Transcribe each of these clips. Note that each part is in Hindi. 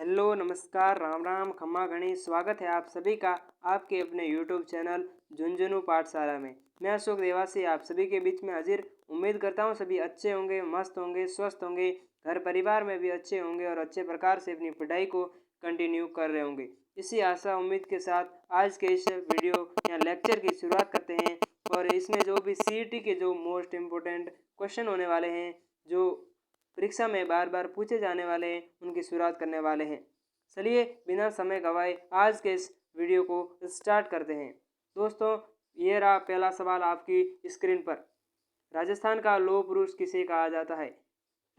हेलो नमस्कार राम राम खम्मा गणेश। स्वागत है आप सभी का आपके अपने यूट्यूब चैनल झुंझुनू पाठशाला में। मैं अशोक देवासी आप सभी के बीच में हाजिर। उम्मीद करता हूँ सभी अच्छे होंगे, मस्त होंगे, स्वस्थ होंगे, घर परिवार में भी अच्छे होंगे और अच्छे प्रकार से अपनी पढ़ाई को कंटिन्यू कर रहे होंगे। इसी आशा उम्मीद के साथ आज के इस वीडियो या लेक्चर की शुरुआत करते हैं। और इसमें जो भी सीईटी के जो मोस्ट इम्पोर्टेंट क्वेश्चन होने वाले हैं, जो परीक्षा में बार बार पूछे जाने वाले हैं, उनकी शुरुआत करने वाले हैं। चलिए बिना समय गवाए आज के इस वीडियो को स्टार्ट करते हैं। दोस्तों, ये रहा पहला सवाल आपकी स्क्रीन पर। राजस्थान का लौह पुरुष किसे कहा जाता है?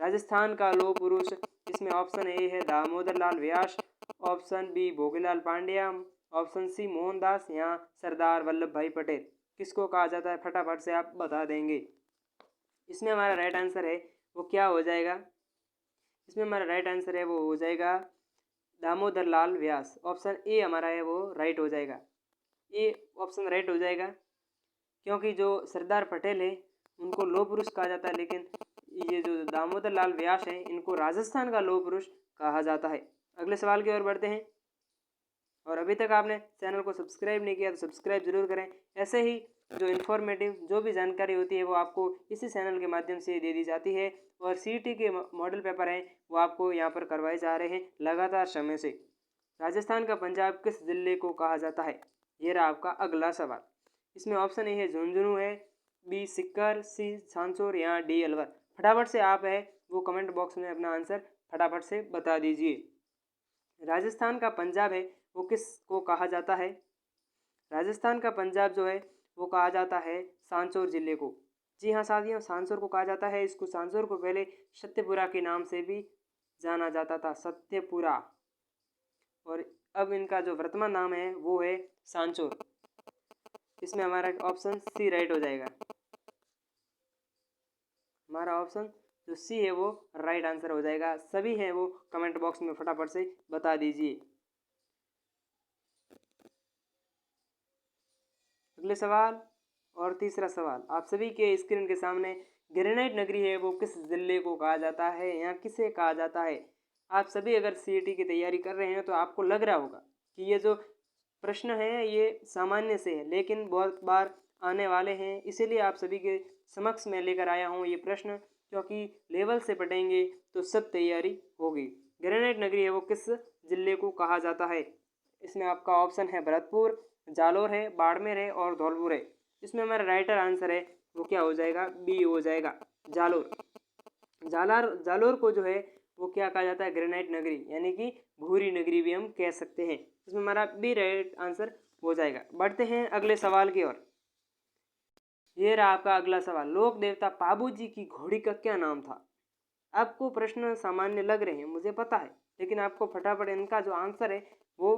राजस्थान का लौह पुरुष, इसमें ऑप्शन ए है Damodar Lal Vyas, option B Bhogilal Pandya, option C Mohandas या सरदार वल्लभ भाई पटेल। किसको कहा जाता है फटाफट से आप बता देंगे। इसमें हमारा राइट आंसर है वो क्या हो जाएगा? इसमें हमारा राइट आंसर है वो हो जाएगा दामोदर लाल व्यास। ऑप्शन ए हमारा है वो राइट हो जाएगा। ये ऑप्शन राइट हो जाएगा क्योंकि जो सरदार पटेल है उनको लौह पुरुष कहा जाता है, लेकिन ये जो दामोदर लाल व्यास है इनको राजस्थान का लौह पुरुष कहा जाता है। अगले सवाल की ओर बढ़ते हैं। और अभी तक आपने चैनल को सब्सक्राइब नहीं किया तो सब्सक्राइब जरूर करें। ऐसे ही जो इन्फॉर्मेटिव जो भी जानकारी होती है वो आपको इसी चैनल के माध्यम से दे दी जाती है। और सीईटी के मॉडल पेपर हैं वो आपको यहाँ पर करवाए जा रहे हैं लगातार समय से। राजस्थान का पंजाब किस जिले को कहा जाता है? ये रहा आपका अगला सवाल। इसमें ऑप्शन ए है झुंझुनू है, बी सीकर, सी सांचौर या डी अलवर। फटाफट से आप है वो कमेंट बॉक्स में अपना आंसर फटाफट से बता दीजिए। राजस्थान का पंजाब है वो किस को कहा जाता है? राजस्थान का पंजाब जो है वो कहा जाता है सांचौर जिले को। जी हाँ साथियों, सांचौर को कहा जाता है। इसको सांचौर को पहले सत्यपुरा के नाम से भी जाना जाता था, सत्यपुरा। और अब इनका जो वर्तमान नाम है वो है सांचौर। इसमें हमारा ऑप्शन सी राइट हो जाएगा। हमारा ऑप्शन जो सी है वो राइट आंसर हो जाएगा। सभी हैं वो कमेंट बॉक्स में फटाफट से बता दीजिए। अगले सवाल और तीसरा सवाल आप सभी के स्क्रीन के सामने। ग्रेनाइट नगरी है वो किस जिले को कहा जाता है या किसे कहा जाता है? आप सभी अगर सीईटी की तैयारी कर रहे हैं तो आपको लग रहा होगा कि ये जो प्रश्न है ये सामान्य से है, लेकिन बहुत बार आने वाले हैं, इसीलिए आप सभी के समक्ष में लेकर आया हूँ ये प्रश्न, क्योंकि लेवल से पढ़ेंगे तो सब तैयारी होगी। ग्रेनाइट नगरी है वो किस जिले को कहा जाता है? इसमें आपका ऑप्शन है भरतपुर, जालोर है, बाड़मेर है और धौलपुर है। इसमें हमारा राइटर आंसर है वो क्या हो जाएगा? बी हो जाएगा, जालोर। जालोर को जो है वो क्या कहा जाता है? ग्रेनाइट नगरी यानी कि भूरी नगरी भी हम कह सकते हैं। इसमें हमारा बी राइट आंसर हो जाएगा। बढ़ते हैं अगले सवाल की ओर। ये रहा आपका अगला सवाल। लोक देवता पाबू जी की घोड़ी का क्या नाम था? आपको प्रश्न सामान्य लग रहे हैं मुझे पता है, लेकिन आपको फटाफट इनका जो आंसर है वो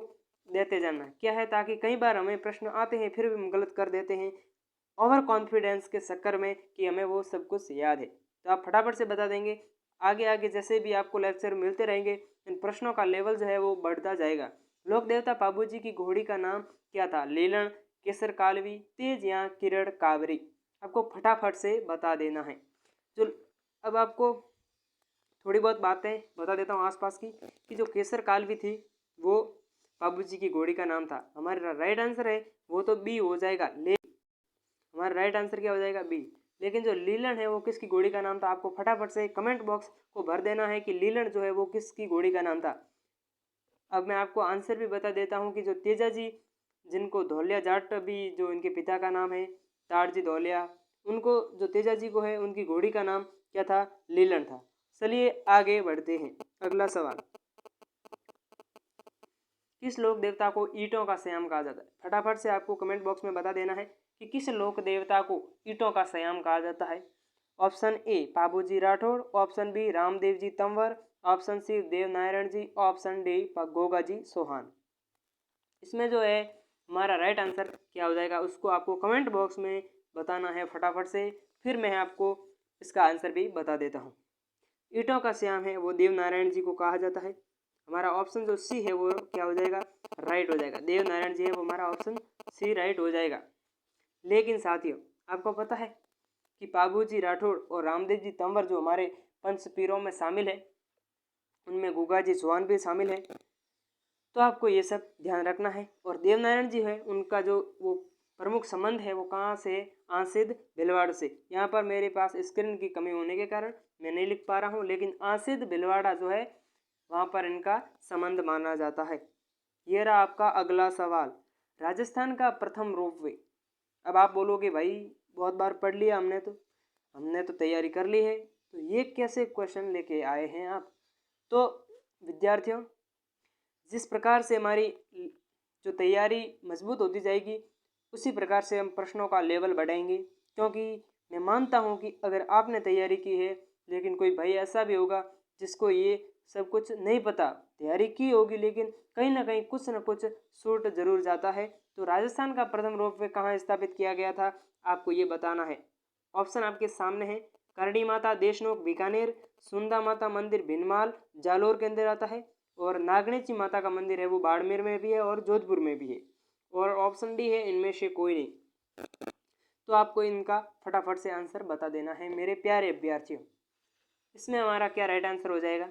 देते जाना क्या है, ताकि कई बार हमें प्रश्न आते हैं फिर भी हम गलत कर देते हैं ओवर कॉन्फिडेंस के चक्कर में कि हमें वो सब कुछ याद है। तो आप फटाफट से बता देंगे। आगे आगे जैसे भी आपको लेक्चर मिलते रहेंगे इन प्रश्नों का लेवल जो है वो बढ़ता जाएगा। लोक देवता पाबू जी की घोड़ी का नाम क्या था? लीलन, केसर कालवी, तेज या किरण कावरी। आपको फटाफट से बता देना है। जो अब आपको थोड़ी बहुत बातें बता देता हूँ आसपास की, कि जो केसर कालवी थी वो बाबू जी की घोड़ी का नाम था। हमारा राइट आंसर है वो तो बी हो जाएगा। हमारा राइट आंसर क्या हो जाएगा? बी। लेकिन जो लीलन है वो किसकी घोड़ी का नाम था? आपको फटाफट से कमेंट बॉक्स को भर देना है कि लीलन जो है वो किसकी घोड़ी का नाम था। अब मैं आपको आंसर भी बता देता हूँ कि जो तेजा जी, जिनको धौलिया जाट भी जो इनके पिता का नाम है, ताड़जी धौलिया, उनको जो तेजा जी को है उनकी घोड़ी का नाम क्या था? लीलन था। चलिए आगे बढ़ते हैं। अगला सवाल। किस लोक देवता को ईंटों का श्याम कहा जाता है? फटाफट से आपको कमेंट बॉक्स में बता देना है कि किस लोक देवता को ईंटों का श्याम कहा जाता है। Option A Pabuji Rathore, option B Ramdev ji Tanwar, option C Devnarayan ji, option D Goga ji Sohan. इसमें जो है हमारा राइट आंसर क्या हो जाएगा उसको आपको कमेंट बॉक्स में बताना है फटाफट से, फिर मैं आपको इसका आंसर भी बता देता हूँ। ईंटों का श्याम है वो देवनारायण जी को कहा जाता है। हमारा ऑप्शन जो सी है वो क्या हो जाएगा? राइट हो जाएगा। देवनारायण जी है वो हमारा ऑप्शन सी राइट हो जाएगा। लेकिन साथियों आपको पता है कि पाबूजी राठौड़ और रामदेव जी तंवर जो हमारे पंच पीरों में शामिल है, उनमें गुगाजी चौहान भी शामिल है। तो आपको ये सब ध्यान रखना है। और देवनारायण जी है, उनका जो वो प्रमुख संबंध है वो कहाँ से, आंशिद भिलवाड़ा से। यहाँ पर मेरे पास स्क्रीन की कमी होने के कारण मैं नहीं लिख पा रहा हूँ, लेकिन आंशिद भिलवाड़ा जो है वहाँ पर इनका संबंध माना जाता है। ये रहा आपका अगला सवाल, राजस्थान का प्रथम रोपवे। अब आप बोलोगे भाई बहुत बार पढ़ लिया हमने तो तैयारी कर ली है, तो ये कैसे क्वेश्चन लेके आए हैं आप। तो विद्यार्थियों, जिस प्रकार से हमारी जो तैयारी मजबूत होती जाएगी उसी प्रकार से हम प्रश्नों का लेवल बढ़ाएंगे। क्योंकि मैं मानता हूँ कि अगर आपने तैयारी की है, लेकिन कोई भाई ऐसा भी होगा जिसको ये सब कुछ नहीं पता, तैयारी की होगी लेकिन कहीं ना कहीं कुछ न कुछ छूट जरूर जाता है। तो राजस्थान का प्रथम रोपवे कहाँ स्थापित किया गया था, आपको ये बताना है। ऑप्शन आपके सामने है, करणी माता देशनोक बीकानेर, सुंदा माता मंदिर भिनमाल जालोर के अंदर आता है, और नागणेची माता का मंदिर है वो बाड़मेर में भी है और जोधपुर में भी है, और ऑप्शन डी है इनमें से कोई नहीं। तो आपको इनका फटाफट से आंसर बता देना है मेरे प्यारे अभ्यर्थियों। इसमें हमारा क्या राइट आंसर हो जाएगा,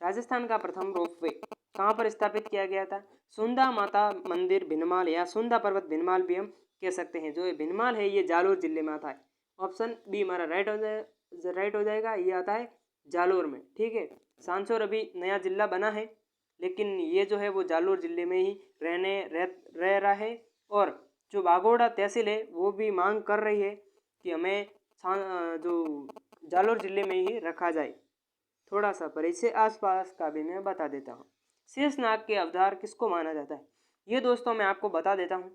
राजस्थान का प्रथम रोपवे कहाँ पर स्थापित किया गया था, सुंदा माता मंदिर भिनमाल या सुंदा पर्वत भिनमाल भी हम कह सकते हैं। जो ये भिनमाल है ये जालोर जिले में आता है। ऑप्शन बी हमारा राइट हो जाएगा, ये आता है जालोर में। ठीक है, सांसौर अभी नया जिला बना है, लेकिन ये जो है वो जालोर जिले में ही रह रहा है। और जो बागोड़ा तहसील है वो भी मांग कर रही है कि हमें जो जालोर जिले में ही रखा जाए। थोड़ा सा परिचय आसपास का भी मैं बता देता हूँ। शेषनाग के अवतार किसको माना जाता है, ये दोस्तों मैं आपको बता देता हूँ।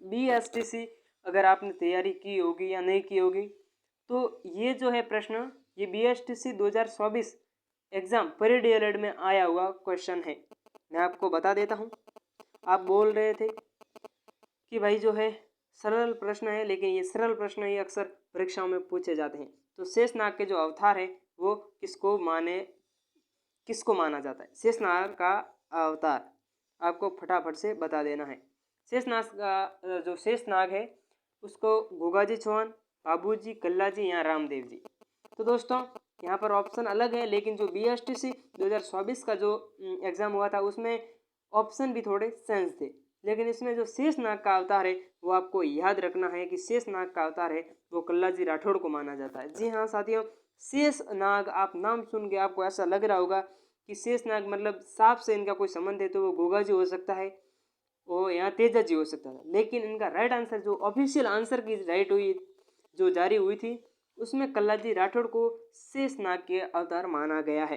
BSTC अगर आपने तैयारी की होगी या नहीं की होगी, तो ये जो है प्रश्न, ये BSTC 2024 एग्ज़ाम प्री DLED में आया हुआ क्वेश्चन है। मैं आपको बता देता हूँ। आप बोल रहे थे कि भाई जो है सरल प्रश्न है, लेकिन ये सरल प्रश्न ही अक्सर परीक्षाओं में पूछे जाते हैं। तो शेषनाग के जो अवतार है वो किसको माना जाता है, शेषनाग का अवतार आपको फटाफट से बता देना है। शेषनाग का जो शेषनाग है उसको गुगाजी चौहान, बाबूजी, कल्लाजी या रामदेव जी। तो दोस्तों यहाँ पर ऑप्शन अलग है, लेकिन जो BSTC 2024 का जो एग्ज़ाम हुआ था उसमें ऑप्शन भी थोड़े सेंस थे। लेकिन इसमें जो शेषनाग का अवतार है वो आपको याद रखना है कि शेषनाग का अवतार है वो कल्लाजी राठौड़ को माना जाता है। जी हाँ साथियों, शेषनाग, आप नाम सुन के आपको ऐसा लग रहा होगा कि शेषनाग मतलब सांप से इनका कोई संबंध है, तो वो गोगाजी हो सकता है, वो यहाँ तेजाजी हो सकता है। लेकिन इनका राइट आंसर, जो ऑफिशियल आंसर की राइट हुई जो जारी हुई थी, उसमें कल्लाजी राठौड़ को शेषनाग के अवतार माना गया है।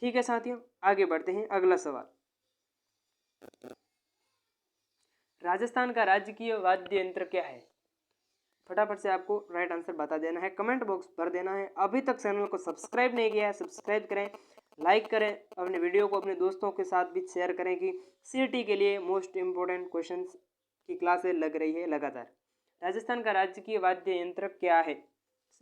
ठीक है साथियों, आगे बढ़ते हैं। अगला सवाल, राजस्थान का राजकीय वाद्य यंत्र क्या है। फटाफट से आपको राइट आंसर बता देना है, कमेंट बॉक्स भर देना है। अभी तक चैनल को सब्सक्राइब नहीं किया है, सब्सक्राइब करें, लाइक करें, अपने वीडियो को अपने दोस्तों के साथ भी शेयर करें कि CET के लिए मोस्ट इम्पोर्टेंट क्वेश्चंस की क्लासें लग रही है लगातार। राजस्थान का राजकीय वाद्य यंत्र क्या है,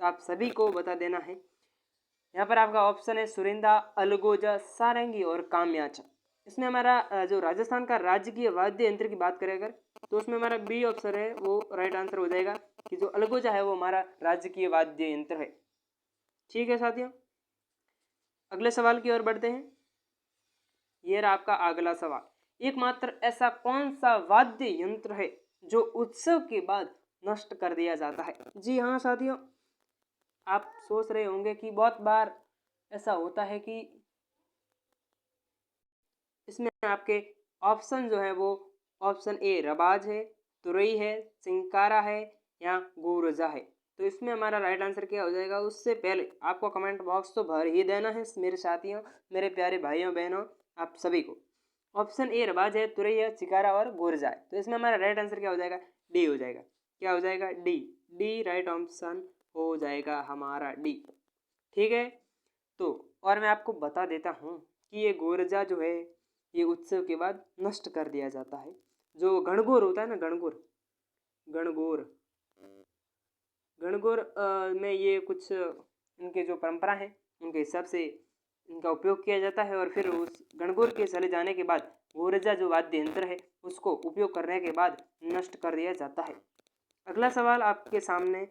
आप सभी को बता देना है। यहाँ पर आपका ऑप्शन है सुरिंदा, अलगोजा, सारंगी और काम्याचा। इसमें हमारा जो राजस्थान का राजकीय वाद्य यंत्र की बात करें अगर, तो उसमें हमारा बी ऑप्शन है वो राइट आंसर हो जाएगा कि जो अलगोजा है वो हमारा राजकीय वाद्य यंत्र है। ठीक है साथियों, अगले सवाल की ओर बढ़ते हैं। ये रहा आपका अगला सवाल, एकमात्र ऐसा कौन सा वाद्य यंत्र है जो उत्सव के बाद नष्ट कर दिया जाता है। जी हाँ साथियों, आप सोच रहे होंगे कि बहुत बार ऐसा होता है कि इसमें आपके ऑप्शन जो है वो ऑप्शन ए रबाज है, तुरई है, चिंकारा है या गुरजा है। तो इसमें हमारा राइट आंसर क्या हो जाएगा, उससे पहले आपको कमेंट बॉक्स तो भर ही देना है मेरे साथियों, मेरे प्यारे भाइयों बहनों, आप सभी को। ऑप्शन ए रबाज है, तुरई है, चिकारा और गुरजा है। तो इसमें हमारा राइट आंसर क्या हो जाएगा, डी हो जाएगा। क्या हो जाएगा, डी राइट ऑप्शन हो जाएगा हमारा डी। ठीक है, तो और मैं आपको बता देता हूँ कि ये गुरजा जो है ये उत्सव के बाद नष्ट कर दिया जाता है। जो गणगौर होता है ना, गणगौर में ये कुछ इनके जो परंपरा है उनके हिसाब से इनका उपयोग किया जाता है, और फिर उस गणगौर के चले जाने के बाद गुरजा जो वाद्य यंत्र है उसको उपयोग करने के बाद नष्ट कर दिया जाता है। अगला सवाल आपके सामने,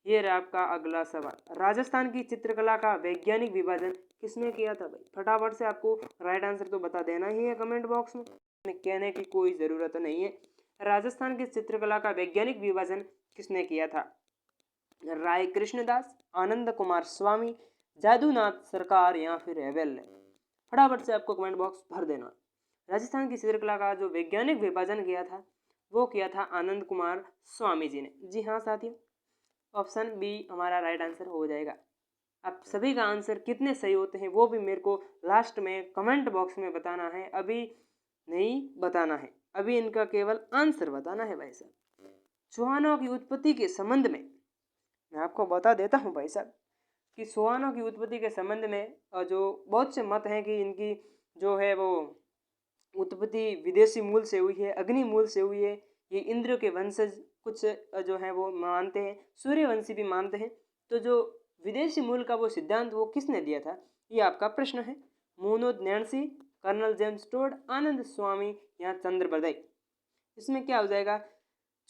ये रहा आपका अगला सवाल। राजस्थान की चित्रकला का वैज्ञानिक विभाजन किसने किया था भाई? फटाफट से आपको राइट आंसर तो बता देना ही है कमेंट बॉक्स में, कहने की कोई ज़रूरत नहीं है। राजस्थान की चित्रकला का वैज्ञानिक विभाजन किसने किया था? राय कृष्णदास, आनंद कुमार स्वामी, जादूनाथ सरकार या फिर हेवेल ने? फटाफट से आपको कमेंट बॉक्स भर देना। राजस्थान की चित्रकला का जो वैज्ञानिक विभाजन किया था वो किया था आनंद कुमार स्वामी जी ने। जी हाँ साथियों, ऑप्शन बी हमारा राइट आंसर हो जाएगा। आप सभी का आंसर कितने सही होते हैं वो भी मेरे को लास्ट में कमेंट बॉक्स में बताना है, अभी नहीं बताना है, अभी इनका केवल आंसर बताना है भाई साहब। चौहानों की उत्पत्ति के संबंध में मैं आपको बता देता हूँ भाई साहब कि चौहानों की उत्पत्ति के संबंध में जो बहुत से मत हैं कि इनकी जो है वो उत्पत्ति विदेशी मूल से हुई है, अग्नि मूल से हुई है, ये इंद्र के वंशज कुछ जो है वो मानते हैं, सूर्यवंशी भी मानते हैं। तो जो विदेशी मूल का वो सिद्धांत वो किसने दिया था, ये आपका प्रश्न है। मोनोद नैन्सी, कर्नल जेम्स टोड, आनंद स्वामी या चंद्र बरदाई? इसमें क्या हो जाएगा?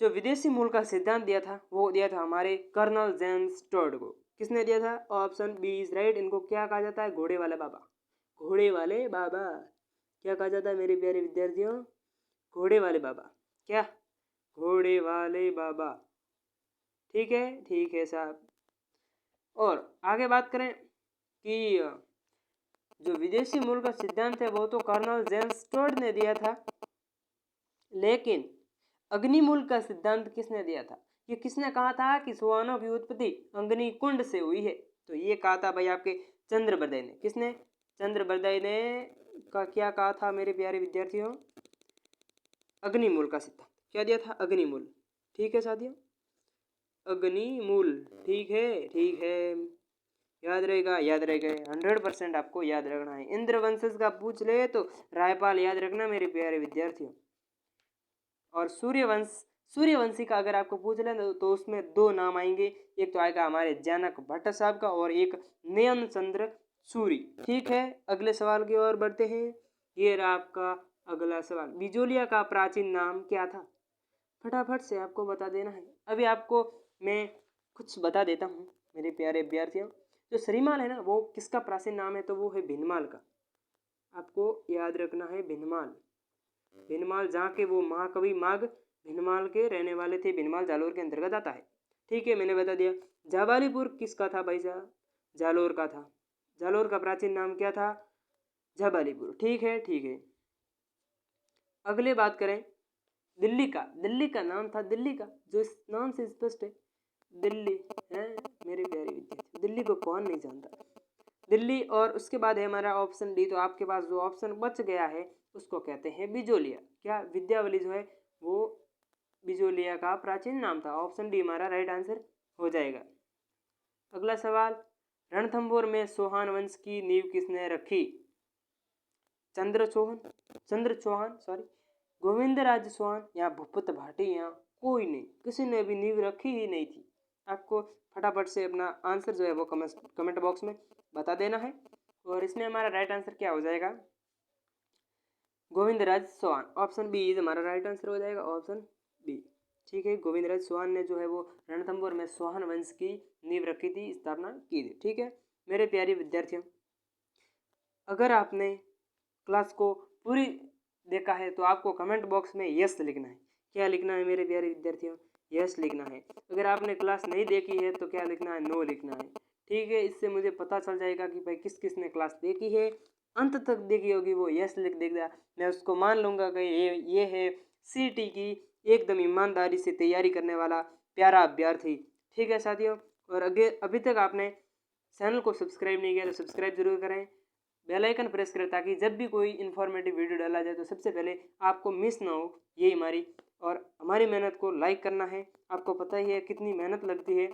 जो विदेशी मूल का सिद्धांत दिया था वो दिया था हमारे कर्नल जेम्स टोड को। किसने दिया था? Option B is right. इनको क्या कहा जाता है? घोड़े वाले बाबा। घोड़े वाले बाबा क्या कहा जाता है मेरे प्यारे विद्यार्थियों? घोड़े वाले बाबा। क्या? घोड़े वाले बाबा। ठीक है साहब। और आगे बात करें कि जो विदेशी मूल का सिद्धांत है वो तो कर्नल जेम्स टोड ने दिया था, लेकिन अग्निमूल का सिद्धांत किसने दिया था? ये किसने कहा था कि चौहानों की उत्पत्ति अग्नि कुंड से हुई है? तो ये कहा था भाई आपके चंद्र बरदाई ने। किसने? चंद्र बरदाई ने का क्या कहा था मेरे प्यारे विद्यार्थियों? अग्निमूल का सिद्धांत क्या दिया था? अग्निमूल। ठीक है साथियों, अग्निमूल। ठीक है, याद रहेगा, याद रहेगा, 100% आपको याद रखना है। इंद्रवंशज का पूछ ले तो रायपाल याद रखना मेरे प्यारे विद्यार्थियों। और सूर्यवंशी का अगर आपको पूछ ले तो उसमें दो नाम आएंगे, एक तो आएगा हमारे जनक भट्ट साहब का और एक नयन चंद्र सूरी। ठीक है, अगले सवाल की ओर बढ़ते हैं। ये रहा आपका अगला सवाल। बिजोलिया का प्राचीन नाम क्या था? फटाफट से आपको बता देना है। अभी आपको मैं कुछ बता देता हूँ मेरे प्यारे विद्यार्थियों। जो श्रीमाल है ना वो किसका प्राचीन नाम है? तो वो है भिनमाल का। आपको याद रखना है भिनमाल। भिनमाल जहाँ के वो महाकवि माघ भिनमाल के रहने वाले थे। भिनमाल जालोर के अंतर्गत आता है। ठीक है, मैंने बता दिया। जाबालीपुर किसका था भाई साहब? जालोर का था। जालोर का प्राचीन नाम क्या था? जाबालीपुर। ठीक है। अगले बात करें दिल्ली का नाम था, दिल्ली का जो इस नाम से स्पष्ट है, दिल्ली है मेरे प्यारे विद्यार्थी। दिल्ली को कौन नहीं जानता? दिल्ली। और उसके बाद है हमारा ऑप्शन डी। तो आपके पास जो ऑप्शन बच गया है उसको कहते हैं बिजोलिया। क्या? विद्यावली जो है वो बिजोलिया का प्राचीन नाम था। ऑप्शन डी हमारा राइट आंसर हो जाएगा। अगला सवाल, रणथंभौर में चौहान वंश की नींव किसने रखी? चंद्र चौहान सॉरी, गोविंदराज चौहान या भूपत भाटिया? कोई नहीं, किसी ने भी नींव रखी ही नहीं थी। आपको फटाफट से अपना आंसर जो है वो कमेंट बॉक्स में बता देना है। और इसमें हमारा राइट आंसर क्या हो जाएगा? Govindraj Chauhan. Option B is हमारा राइट आंसर हो जाएगा, ऑप्शन बी। ठीक है, गोविंदराज चौहान ने जो है वो रणथंभौर में चौहान वंश की नींव रखी थी, स्थापना की थी। ठीक है मेरे प्यारे विद्यार्थियों, अगर आपने क्लास को पूरी देखा है तो आपको कमेंट बॉक्स में यस लिखना है। क्या लिखना है मेरे प्यारे विद्यार्थियों? यस लिखना है। अगर आपने क्लास नहीं देखी है तो क्या लिखना है? नो लिखना है। ठीक है, इससे मुझे पता चल जाएगा कि भाई किस किस ने क्लास देखी है, अंत तक देखी होगी वो यस लिख देगा। मैं उसको मान लूँगा कि ये है सीटी की एकदम ईमानदारी से तैयारी करने वाला प्यारा अभ्यर्थी। ठीक है साथियों, और अभी तक आपने चैनल को सब्सक्राइब नहीं किया तो सब्सक्राइब जरूर करें, बेल आइकन प्रेस करें ताकि जब भी कोई इन्फॉर्मेटिव वीडियो डाला जाए तो सबसे पहले आपको मिस ना हो। ये हमारी और हमारी मेहनत को लाइक करना है। आपको पता ही है कितनी मेहनत लगती है,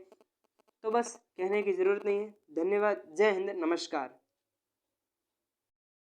तो बस कहने की ज़रूरत नहीं है। धन्यवाद, जय हिंद, नमस्कार।